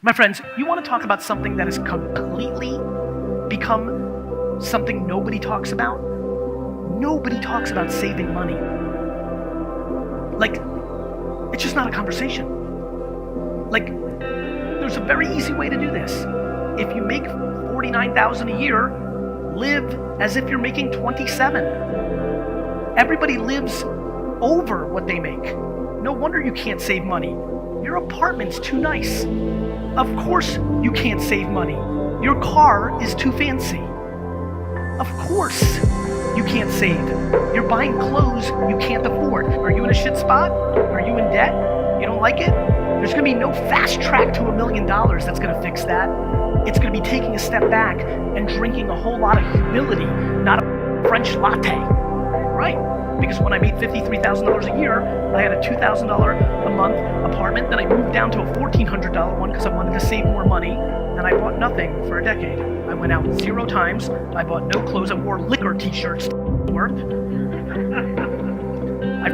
My friends, you want to talk about something that has completely become something nobody talks about? Nobody talks about saving money. Like, it's just not a conversation. Like, there's a very easy way to do this. If you make $49,000 a year, live as if you're making 27. Everybody lives over what they make. No wonder you can't save money. Your apartment's too nice. Of course you can't save money. Your car is too fancy. Of course you can't save. You're buying clothes you can't afford. Are you in a shit spot? Are you in debt? You don't like it? There's gonna be no fast track to $1 million that's gonna fix that. It's gonna be taking a step back and drinking a whole lot of humility, not a French latte, right? Because when I made $53,000 a year, I had a $2,000 a month apartment, then I moved down to a $1,400 one because I wanted to save more money, and I bought nothing for a decade. I went out 0 times, I bought no clothes, I wore liquor t-shirts to work. I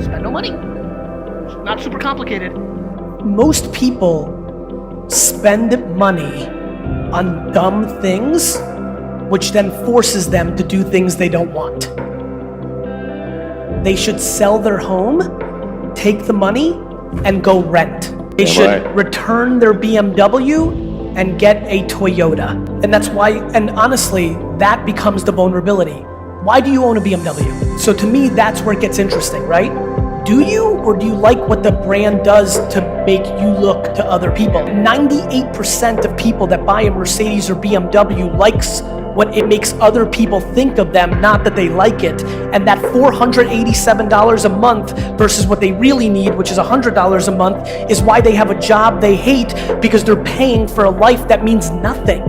spent no money. It's not super complicated. Most people spend money on dumb things, which then forces them to do things they don't want. They should sell their home, take the money, and go rent. They should return their BMW and get a Toyota. And that's why, and honestly, that becomes the vulnerability. Why do you own a BMW? So to me, that's where it gets interesting, right? Do you, or do you like what the brand does to make you look to other people? 98% of people that buy a Mercedes or BMW likes what it makes other people think of them, not that they like it. And that $487 a month versus what they really need, which is $100 a month, is why they have a job they hate, because they're paying for a life that means nothing.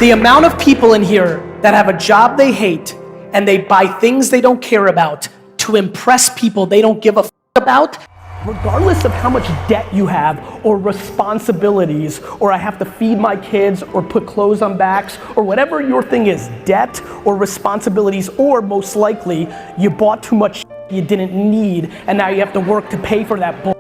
The amount of people in here that have a job they hate and they buy things they don't care about to impress people they don't give a about, regardless of how much debt you have or responsibilities, or I have to feed my kids or put clothes on backs, or whatever your thing is, debt or responsibilities, or most likely you bought too much you didn't need and now you have to work to pay for that bull.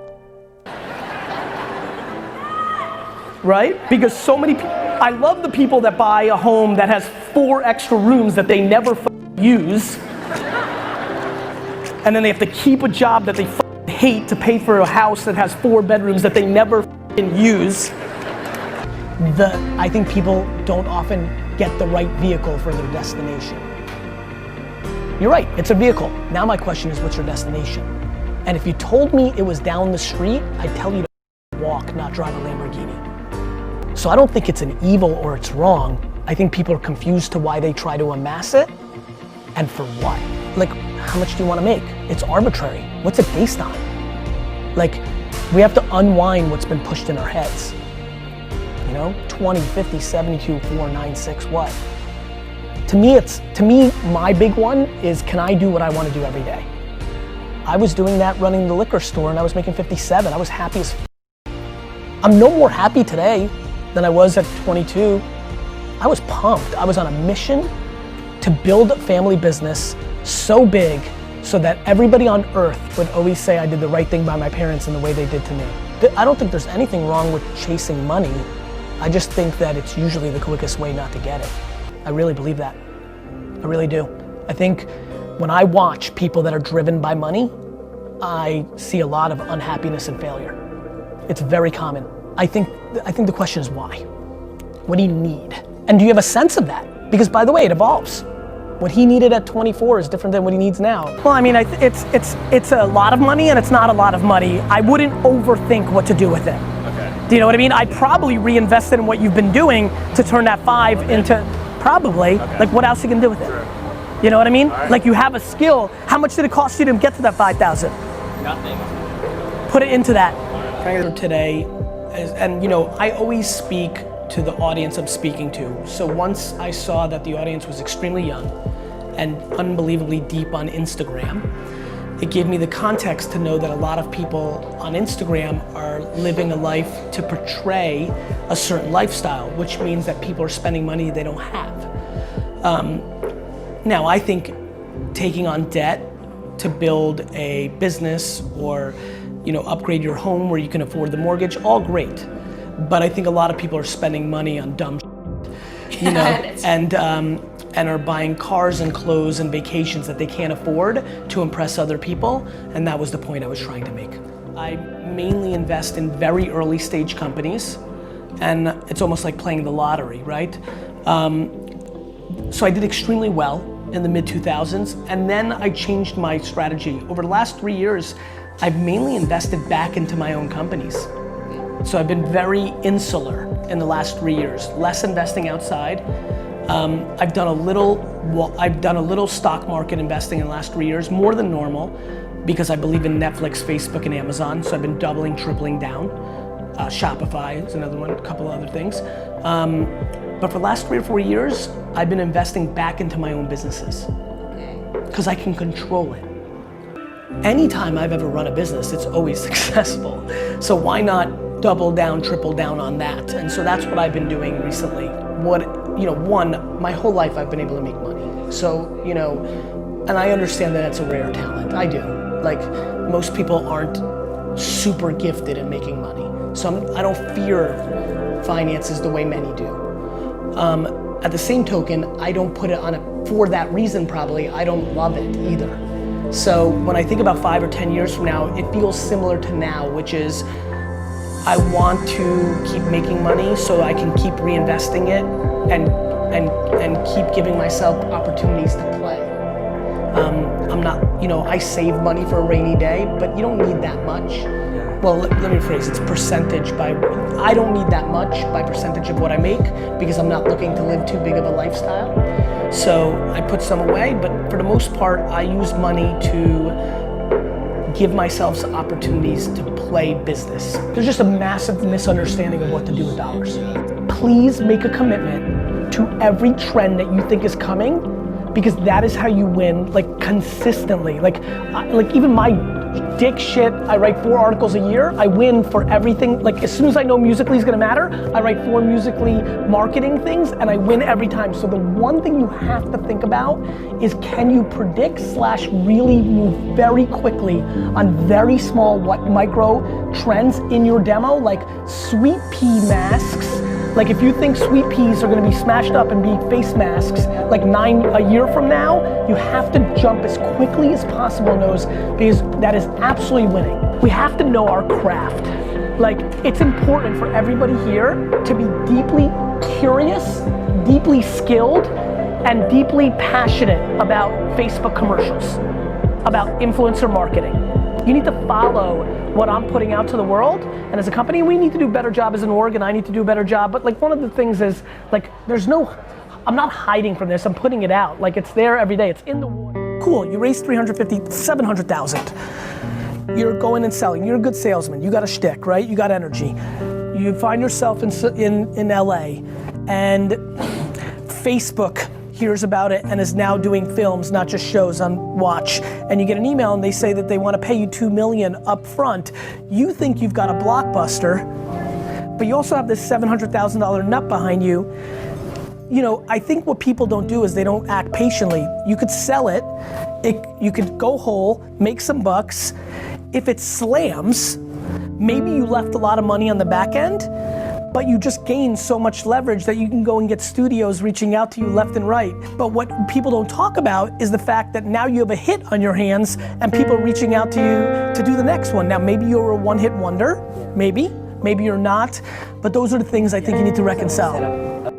Right? Because so many people, I love the people that buy a home that has 4 extra rooms that they never use, and then they have to keep a job that they hate to pay for a house that has 4 bedrooms that they never use. I think people don't often get the right vehicle for their destination. You're right, it's a vehicle. Now my question is, what's your destination? And if you told me it was down the street, I'd tell you to walk, not drive a Lamborghini. So I don't think it's an evil or it's wrong. I think people are confused to why they try to amass it and for what. Like, how much do you want to make? It's arbitrary. What's it based on? Like, we have to unwind what's been pushed in our heads. You know, 20, 50, 72, 4, 9, 6, what? To me, my big one is, can I do what I want to do every day? I was doing that running the liquor store and I was making 57. I was happy as I'm no more happy today than I was at 22. I was pumped. I was on a mission to build a family business so big so that everybody on earth would always say I did the right thing by my parents in the way they did to me. I don't think there's anything wrong with chasing money. I just think that it's usually the quickest way not to get it. I really believe that. I really do. I think when I watch people that are driven by money, I see a lot of unhappiness and failure. It's very common. I think the question is why? What do you need? And do you have a sense of that? Because by the way, it evolves. What he needed at 24 is different than what he needs now. Well, I mean, it's a lot of money and it's not a lot of money. I wouldn't overthink what to do with it. Okay. Do you know what I mean? I'd probably reinvest in what you've been doing to turn that 5 into, probably, like what else you can do with it? Sure. You know what I mean? Right. Like you have a skill. How much did it cost you to get to that 5,000? Nothing. Put it into that. Today, and you know, I always speak to the audience I'm speaking to. So once I saw that the audience was extremely young and unbelievably deep on Instagram, it gave me the context to know that a lot of people on Instagram are living a life to portray a certain lifestyle, which means that people are spending money they don't have. Now, I think taking on debt to build a business or, you know, upgrade your home where you can afford the mortgage, all great. but I think a lot of people are spending money on dumb shit, you know, and are buying cars and clothes and vacations that they can't afford to impress other people, and that was the point I was trying to make. I mainly invest in very early stage companies, and it's almost like playing the lottery, right? So I did extremely well in the mid-2000s, and then I changed my strategy. Over the last 3 years, I've mainly invested back into my own companies. So I've been very insular in the last 3 years, less investing outside. I've done a little stock market investing in the last 3 years, more than normal, because I believe in Netflix, Facebook, and Amazon. So I've been doubling, tripling down. Shopify is another one, a couple of other things. But for the last 3 or 4 years, I've been investing back into my own businesses. Because I can control it. Anytime I've ever run a business, it's always successful. So why not double down, triple down on that? And so that's what I've been doing recently. My whole life I've been able to make money. So, and I understand that it's a rare talent, I do. Like, most people aren't super gifted in making money. So I don't fear finances the way many do. At the same token, I don't put it on for that reason probably, I don't love it either. So when I think about 5 or 10 years from now, it feels similar to now, which is I want to keep making money so I can keep reinvesting it and keep giving myself opportunities to play. I'm not, I save money for a rainy day, but you don't need that much. Well, let me rephrase, it's percentage I don't need that much by percentage of what I make because I'm not looking to live too big of a lifestyle. So I put some away, but for the most part, I use money to give myself opportunities to play business. There's just a massive misunderstanding of what to do with dollars. Please make a commitment to every trend that you think is coming, because that is how you win, like consistently. Like even my dick shit, I write 4 articles a year, I win for everything. Like as soon as I know Musical.ly is gonna matter, I write 4 Musical.ly marketing things and I win every time. So the one thing you have to think about is, can you predict / really move very quickly on very small micro trends in your demo, like sweet pea masks. Like if you think sweet peas are gonna be smashed up and be face masks like a year from now, you have to jump as quickly as possible in those, because that is absolutely winning. We have to know our craft. Like, it's important for everybody here to be deeply curious, deeply skilled, and deeply passionate about Facebook commercials, about influencer marketing. You need to follow what I'm putting out to the world, and as a company, we need to do a better job as an org, and I need to do a better job, but like one of the things is, like, I'm not hiding from this, I'm putting it out. Like, it's there every day, it's in the water. Cool, you raised 350, 700,000. You're going and selling, you're a good salesman, you got a shtick, right? You got energy. You find yourself in LA, and Facebook hears about it and is now doing films, not just shows on Watch, and you get an email and they say that they want to pay you $2 million up front. You think you've got a blockbuster, but you also have this $700,000 nut behind you. I think what people don't do is they don't act patiently. You could sell it, you could go whole, make some bucks. If it slams, maybe you left a lot of money on the back end, but you just gain so much leverage that you can go and get studios reaching out to you left and right. But what people don't talk about is the fact that now you have a hit on your hands and people are reaching out to you to do the next one. Now maybe you're a one-hit wonder, maybe you're not, but those are the things I think you need to reconcile.